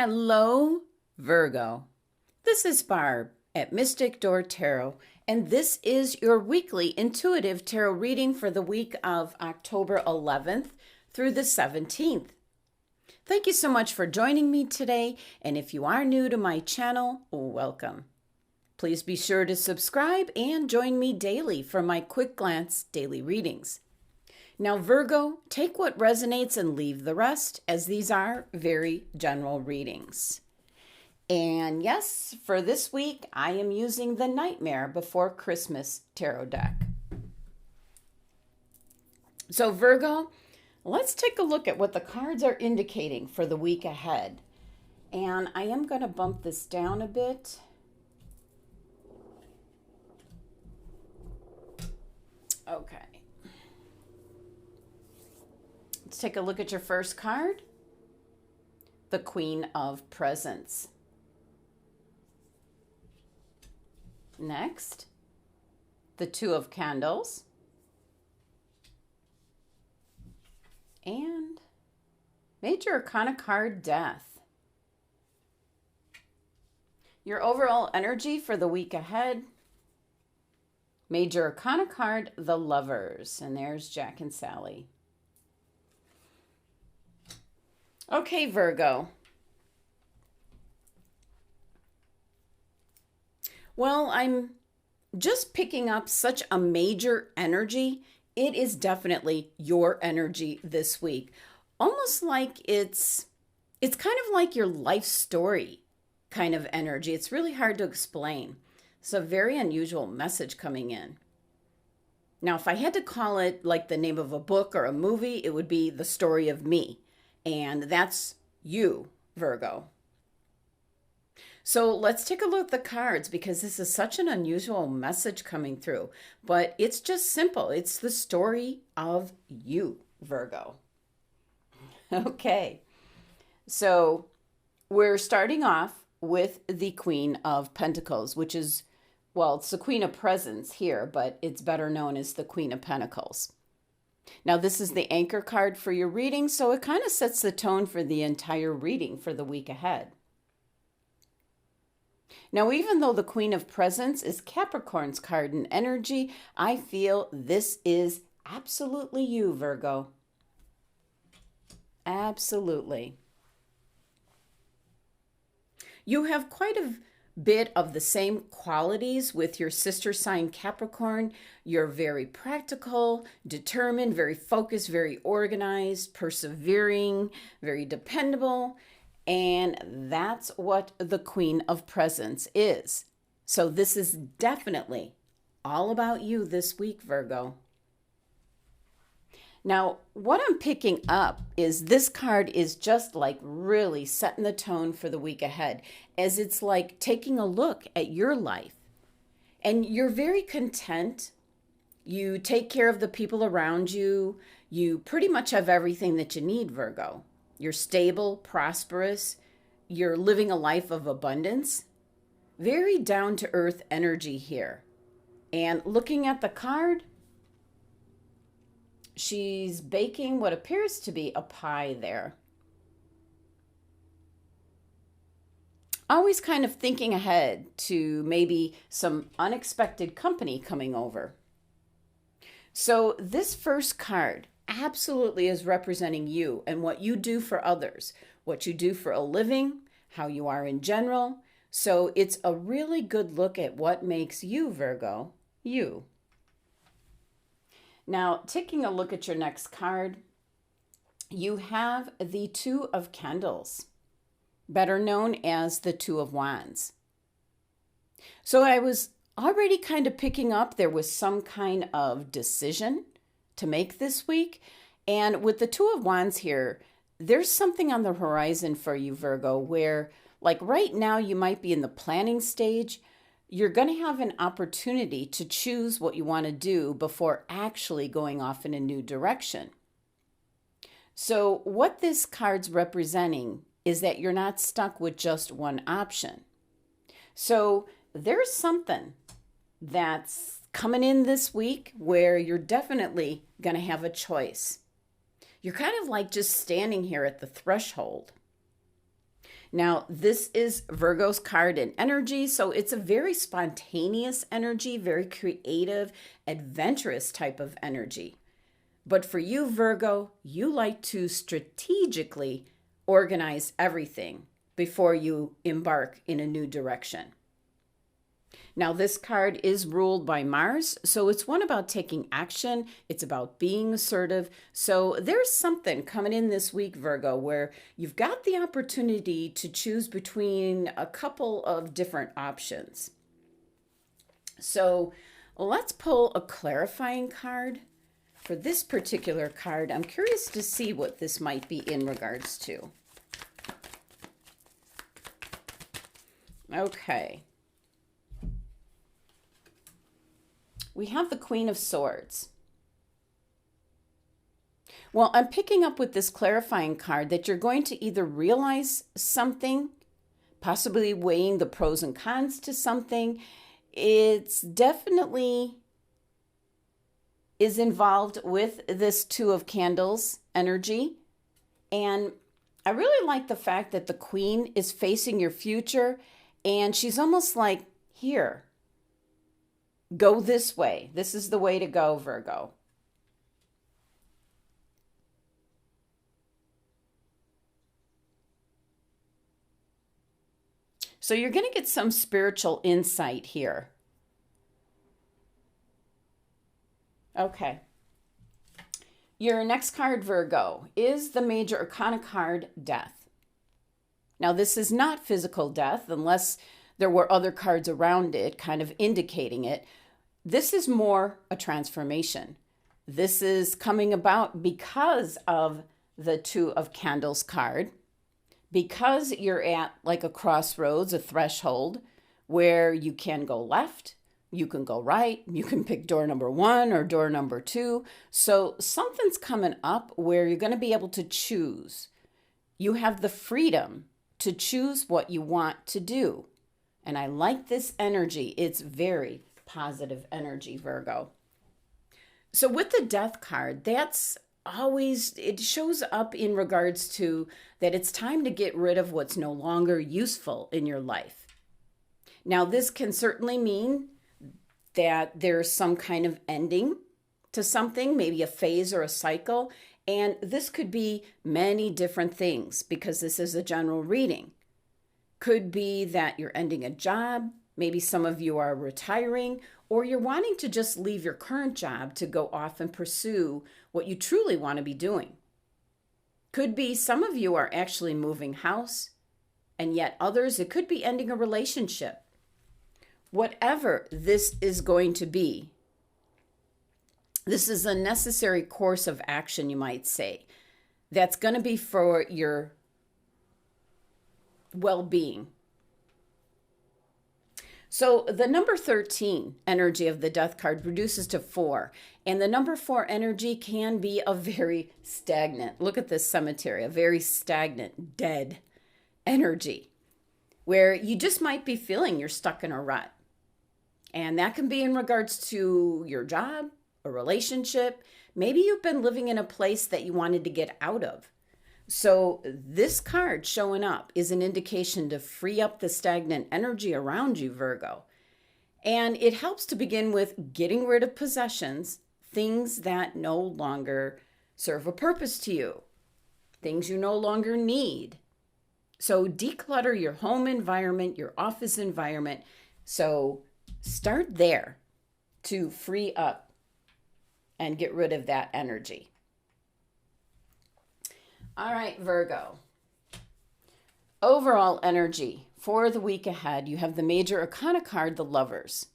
Hello, Virgo. This is Barb at Mystic Door Tarot, and this is your weekly intuitive tarot reading for the week of October 11th through the 17th. Thank you so much for joining me today, and if you are new to my channel, welcome. Please be sure to subscribe and join me daily for my quick glance daily readings. Now, Virgo, take what resonates and leave the rest, as these are very general readings. And yes, for this week, I am using the Nightmare Before Christmas tarot deck. So, Virgo, let's take a look at what the cards are indicating for the week ahead. And I am going to bump this down a bit. Okay. Let's take a look at your first card, the Queen of Presents. Next, the Two of Candles. And Major Arcana card, Death. Your overall energy for the week ahead, Major Arcana card, the Lovers. And there's Jack and Sally. Okay, Virgo. Well, I'm just picking up such a major energy. It is definitely your energy this week. Almost like it's kind of like your life story kind of energy. It's really hard to explain. It's a very unusual message coming in. Now, if I had to call it like the name of a book or a movie, it would be The Story of Me. And that's you, Virgo. So let's take a look at the cards because this is such an unusual message coming through. But it's just simple. It's the story of you, Virgo. Okay. So we're starting off with the Queen of Pentacles, which is, well, it's the Queen of Presents here, but it's better known as the Queen of Pentacles. Now, this is the anchor card for your reading, so it kind of sets the tone for the entire reading for the week ahead. Now, even though the Queen of Presents is Capricorn's card in energy, I feel this is absolutely you, Virgo. Absolutely. You have quite a bit of the same qualities with your sister sign Capricorn. You're very practical, determined, very focused, very organized, persevering, very dependable. And that's what the Queen of Presents is. So this is definitely all about you this week, Virgo. Now, what I'm picking up is this card is just like really setting the tone for the week ahead, as it's like taking a look at your life. And you're very content. You take care of the people around you. You pretty much have everything that you need, Virgo. You're stable, prosperous. You're living a life of abundance. Very down-to-earth energy here. And looking at the card, she's baking what appears to be a pie there. Always kind of thinking ahead to maybe some unexpected company coming over. So this first card absolutely is representing you and what you do for others, what you do for a living, how you are in general. So it's a really good look at what makes you, Virgo, you. Now, taking a look at your next card, you have the Two of Candles, better known as the Two of Wands. So I was already kind of picking up there was some kind of decision to make this week. And with the Two of Wands here, there's something on the horizon for you, Virgo, where like right now you might be in the planning stage. You're going to have an opportunity to choose what you want to do before actually going off in a new direction. So what this card's representing is that you're not stuck with just one option. So there's something that's coming in this week where you're definitely going to have a choice. You're kind of like just standing here at the threshold. Now, this is Virgo's card in energy, so it's a very spontaneous energy, very creative, adventurous type of energy. But for you, Virgo, you like to strategically organize everything before you embark in a new direction. Now, this card is ruled by Mars, so it's one about taking action. It's about being assertive. So there's something coming in this week, Virgo, where you've got the opportunity to choose between a couple of different options. So let's pull a clarifying card. For this particular card, I'm curious to see what this might be in regards to. Okay. We have the Queen of Swords. Well, I'm picking up with this clarifying card that you're going to either realize something, possibly weighing the pros and cons to something. It's definitely is involved with this Two of Candles energy. And I really like the fact that the Queen is facing your future and she's almost like, here, go this way. This is the way to go, Virgo. So you're going to get some spiritual insight here. Okay. Your next card, Virgo, is the Major Arcana card, Death. Now, this is not physical death unless there were other cards around it kind of indicating it. This is more a transformation. This is coming about because of the Two of Candles card, because you're at like a crossroads, a threshold where you can go left, you can go right, you can pick door number 1 or door number 2. So something's coming up where you're going to be able to choose. You have the freedom to choose what you want to do. And I like this energy. It's very positive energy, Virgo. So with the Death card, that's always, it shows up in regards to that it's time to get rid of what's no longer useful in your life. Now, this can certainly mean that there's some kind of ending to something, maybe a phase or a cycle. And this could be many different things because this is a general reading. Could be that you're ending a job. Maybe some of you are retiring, or you're wanting to just leave your current job to go off and pursue what you truly want to be doing. Could be some of you are actually moving house, and yet others, it could be ending a relationship. Whatever this is going to be, this is a necessary course of action, you might say, that's going to be for your well-being. So the number 13 energy of the Death card reduces to 4. And the number 4 energy can be a very stagnant, look at this cemetery, a very stagnant, dead energy where you just might be feeling you're stuck in a rut. And that can be in regards to your job, a relationship. Maybe you've been living in a place that you wanted to get out of. So this card showing up is an indication to free up the stagnant energy around you, Virgo. And it helps to begin with getting rid of possessions, things that no longer serve a purpose to you, things you no longer need. So declutter your home environment, your office environment. So start there to free up and get rid of that energy. All right, Virgo. Overall energy for the week ahead, you have the Major Arcana card, the Lovers.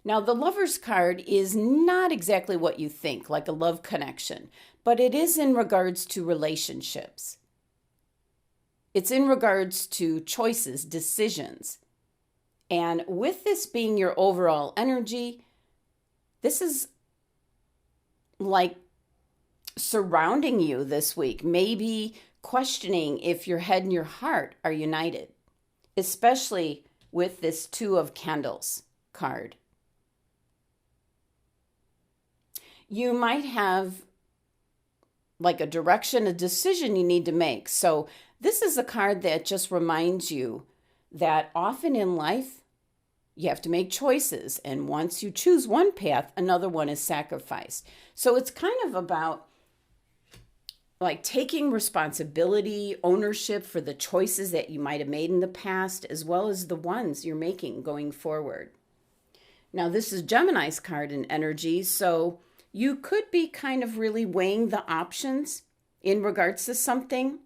Now, the Lovers card is not exactly what you think, like a love connection, but it is in regards to relationships. It's in regards to choices, decisions. And with this being your overall energy, this is like surrounding you this week, maybe questioning if your head and your heart are united, especially with this Two of Candles card. You might have like a direction, a decision you need to make. So This is a card that just reminds you that often in life, you have to make choices. And once you choose one path, another one is sacrificed. So it's kind of about like taking responsibility, ownership for the choices that you might have made in the past, as well as the ones you're making going forward. Now, this is Gemini's card in energy, so you could be kind of really weighing the options in regards to something.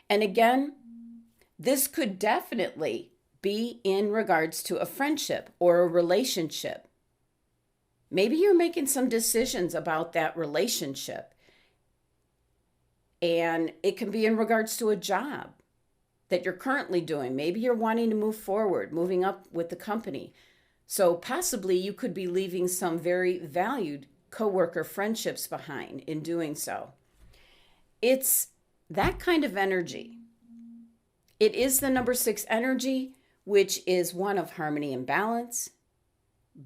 And again, this could definitely be in regards to a friendship or a relationship. Maybe you're making some decisions about that relationship. And it can be in regards to a job that you're currently doing. Maybe you're wanting to move forward, moving up with the company. So possibly you could be leaving some very valued coworker friendships behind in doing so. It's that kind of energy. It is the number 6 energy, which is one of harmony and balance.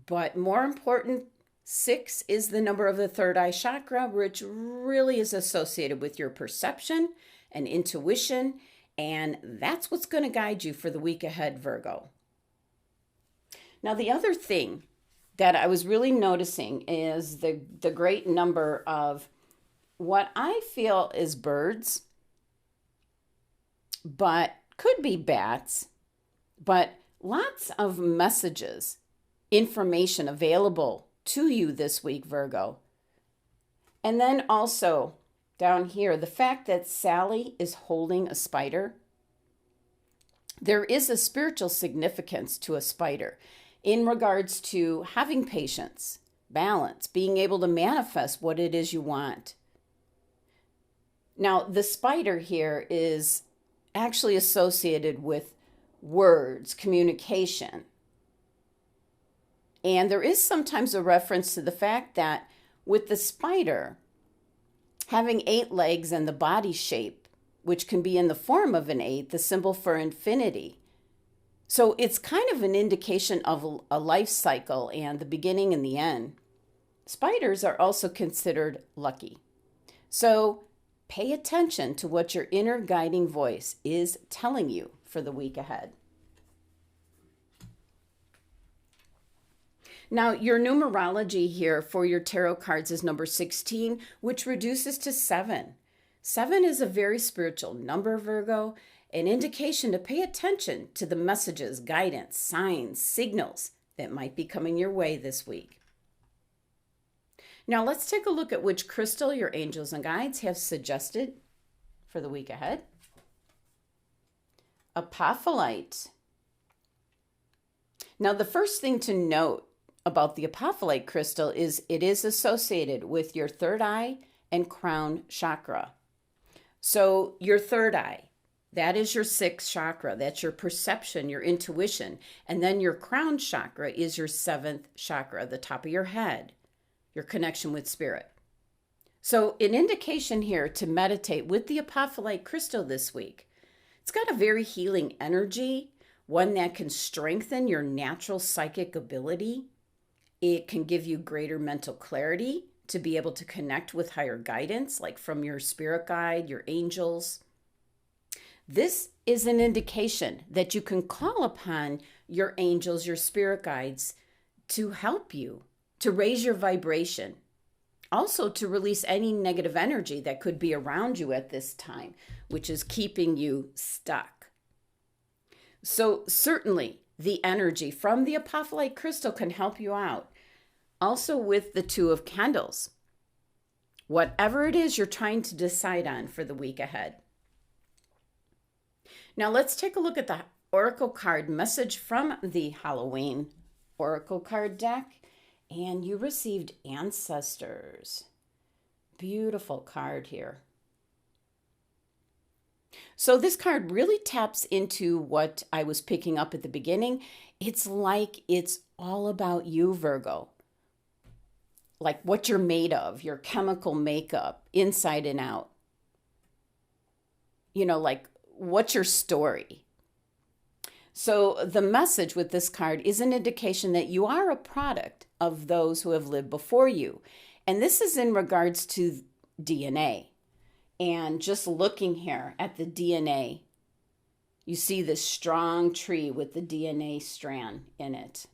But more important, 6 is the number of the third eye chakra, which really is associated with your perception and intuition. And that's what's going to guide you for the week ahead, Virgo. Now, the other thing that I was really noticing is the great number of what I feel is birds, but could be bats, but lots of messages, information available to you this week, Virgo. And then also down here, the fact that Sally is holding a spider. There is a spiritual significance to a spider in regards to having patience, balance, being able to manifest what it is you want. Now, the spider here is actually associated with words, communication. And there is sometimes a reference to the fact that with the spider having 8 legs and the body shape, which can be in the form of an 8, the symbol for infinity. So it's kind of an indication of a life cycle and the beginning and the end. Spiders are also considered lucky. So pay attention to what your inner guiding voice is telling you for the week ahead. Now, your numerology here for your tarot cards is number 16, which reduces to 7. 7 is a very spiritual number, Virgo, an indication to pay attention to the messages, guidance, signs, signals that might be coming your way this week. Now, let's take a look at which crystal your angels and guides have suggested for the week ahead. Apophyllite. Now, the first thing to note about the apophyllite crystal is it is associated with your third eye and crown chakra. So your third eye, that is your 6th chakra. That's your perception, your intuition. And then your crown chakra is your 7th chakra, the top of your head, your connection with spirit. So an indication here to meditate with the apophyllite crystal this week. It's got a very healing energy, one that can strengthen your natural psychic ability. It can give you greater mental clarity to be able to connect with higher guidance, like from your spirit guide, your angels. This is an indication that you can call upon your angels, your spirit guides, to help you, to raise your vibration. Also to release any negative energy that could be around you at this time, which is keeping you stuck. So certainly the energy from the apophyllite crystal can help you out. Also with the 2 of candles. Whatever it is you're trying to decide on for the week ahead. Now let's take a look at the oracle card message from the Halloween oracle card deck. And you received Ancestors. Beautiful card here. So this card really taps into what I was picking up at the beginning. It's like it's all about you, Virgo. Like what you're made of, your chemical makeup, inside and out. You know, like what's your story? So the message with this card is an indication that you are a product of those who have lived before you. And this is in regards to DNA. And just looking here at the DNA, you see this strong tree with the DNA strand in it.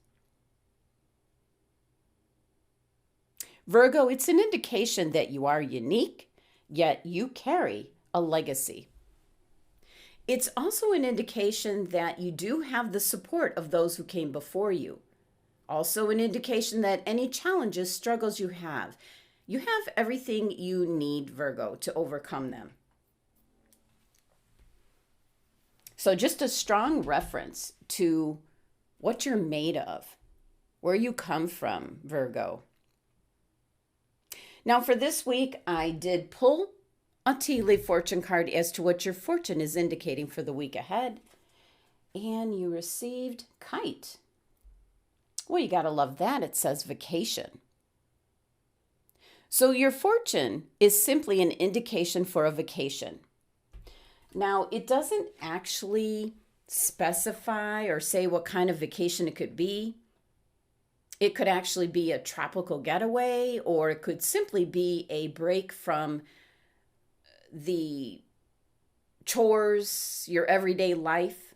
Virgo, it's an indication that you are unique, yet you carry a legacy. It's also an indication that you do have the support of those who came before you. Also an indication that any challenges, struggles you have everything you need, Virgo, to overcome them. So just a strong reference to what you're made of, where you come from, Virgo. Now for this week, I did pull a tea leaf fortune card as to what your fortune is indicating for the week ahead. And you received kite. Well, you got to love that. It says vacation. So your fortune is simply an indication for a vacation. Now, it doesn't actually specify or say what kind of vacation it could be. It could actually be a tropical getaway, or it could simply be a break from the chores, your everyday life.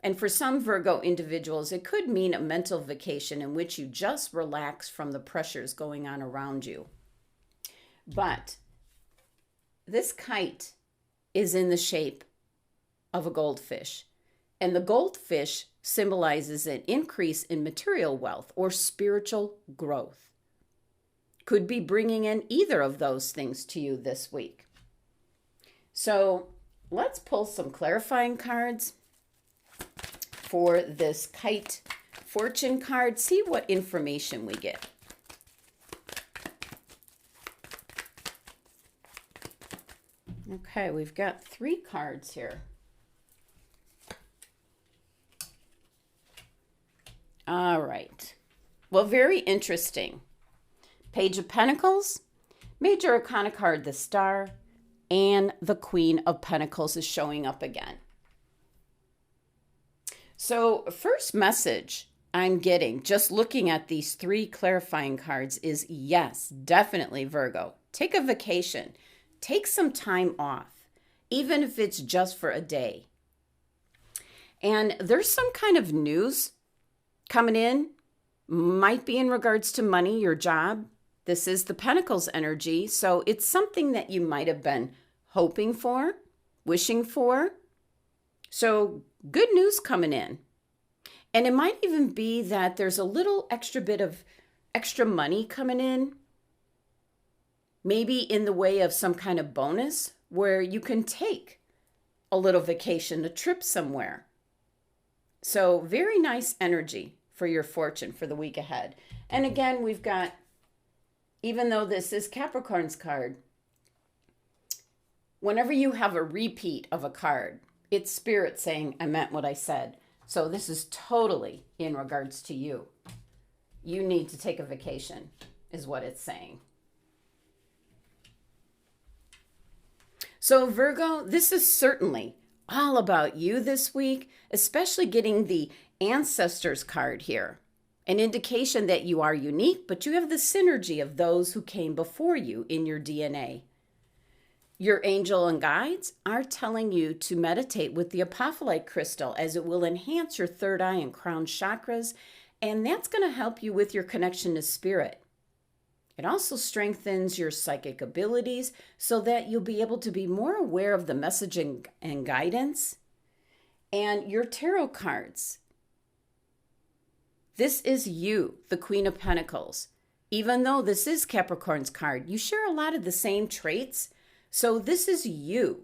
And for some Virgo individuals, it could mean a mental vacation in which you just relax from the pressures going on around you. But this kite is in the shape of a goldfish. And the goldfish symbolizes an increase in material wealth or spiritual growth. Could be bringing in either of those things to you this week. So let's pull some clarifying cards for this kite fortune card. See what information we get. Okay, we've got 3 cards here. All right. Well, very interesting. Page of Pentacles, Major Arcana card, the Star, and the Queen of Pentacles is showing up again. So first message I'm getting, just looking at these 3 clarifying cards, is yes, definitely Virgo. Take a vacation. Take some time off, even if it's just for a day. And there's some kind of news coming in, might be in regards to money, your job. This is the Pentacles energy, so it's something that you might have been hoping for, wishing for. So good news coming in. And it might even be that there's a little extra bit of extra money coming in, maybe in the way of some kind of bonus where you can take a little vacation, a trip somewhere. So very nice energy for your fortune for the week ahead. And again, we've got, even though this is Capricorn's card, whenever you have a repeat of a card, it's Spirit saying, I meant what I said. So this is totally in regards to you. You need to take a vacation, is what it's saying. So Virgo, this is certainly all about you this week, especially getting the Ancestors card here. An indication that you are unique, but you have the synergy of those who came before you in your DNA. Your angel and guides are telling you to meditate with the apophyllite crystal, as it will enhance your third eye and crown chakras, and that's going to help you with your connection to spirit. It also strengthens your psychic abilities so that you'll be able to be more aware of the messaging and guidance. And your tarot cards. This is you, the Queen of Pentacles. Even though this is Capricorn's card, you share a lot of the same traits. So this is you.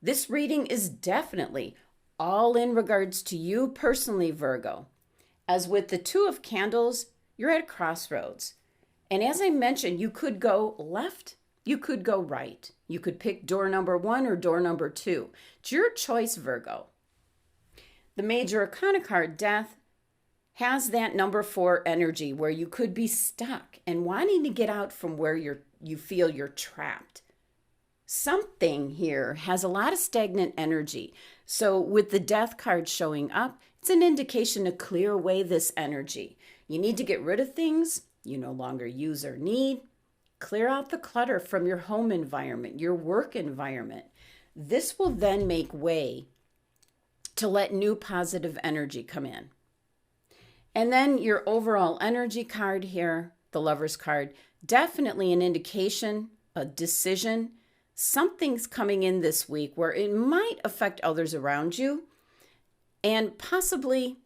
This reading is definitely all in regards to you personally, Virgo. As with the Two of Candles, you're at a crossroads. And as I mentioned, you could go left, you could go right. You could pick door number 1 or door number 2. It's your choice, Virgo. The Major Arcana card, Death, has that number 4 energy where you could be stuck and wanting to get out from where you feel you're trapped. Something here has a lot of stagnant energy. So with the Death card showing up, it's an indication to clear away this energy. You need to get rid of things you no longer use or need, Clear out the clutter from your home environment, your work environment. This will then make way to let new positive energy come in. And then your overall energy card here, the Lover's card, definitely an indication, a decision. Something's coming in this week where it might affect others around you. And possibly,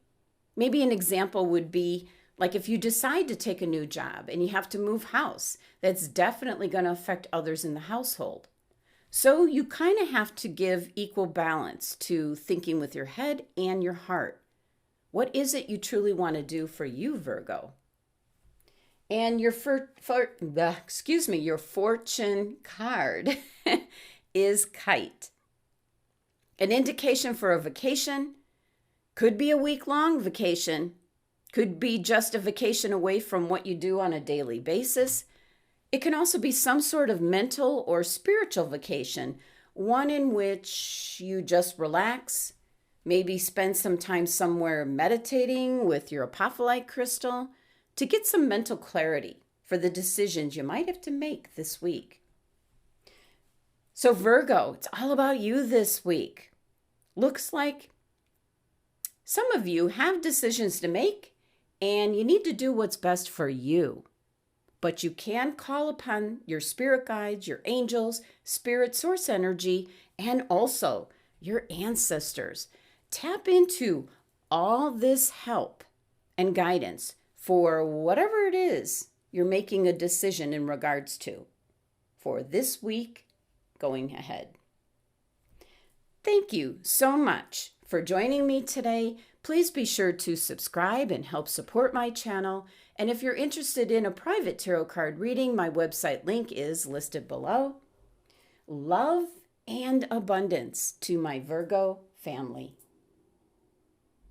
maybe an example would be like if you decide to take a new job and you have to move house, that's definitely going to affect others in the household. So you kind of have to give equal balance to thinking with your head and your heart. What is it you truly want to do for you, Virgo? And your your fortune card is Kite. An indication for a vacation. Could be a week-long vacation. Could be just a vacation away from what you do on a daily basis. It can also be some sort of mental or spiritual vacation, one in which you just relax, maybe spend some time somewhere meditating with your apophyllite crystal to get some mental clarity for the decisions you might have to make this week. So Virgo, it's all about you this week. Looks like some of you have decisions to make and you need to do what's best for you. But you can call upon your spirit guides, your angels, spirit source energy, and also your ancestors. Tap into all this help and guidance for whatever it is you're making a decision in regards to for this week going ahead. Thank you so much for joining me today. Please be sure to subscribe and help support my channel. And if you're interested in a private tarot card reading, my website link is listed below. Love and abundance to my Virgo family.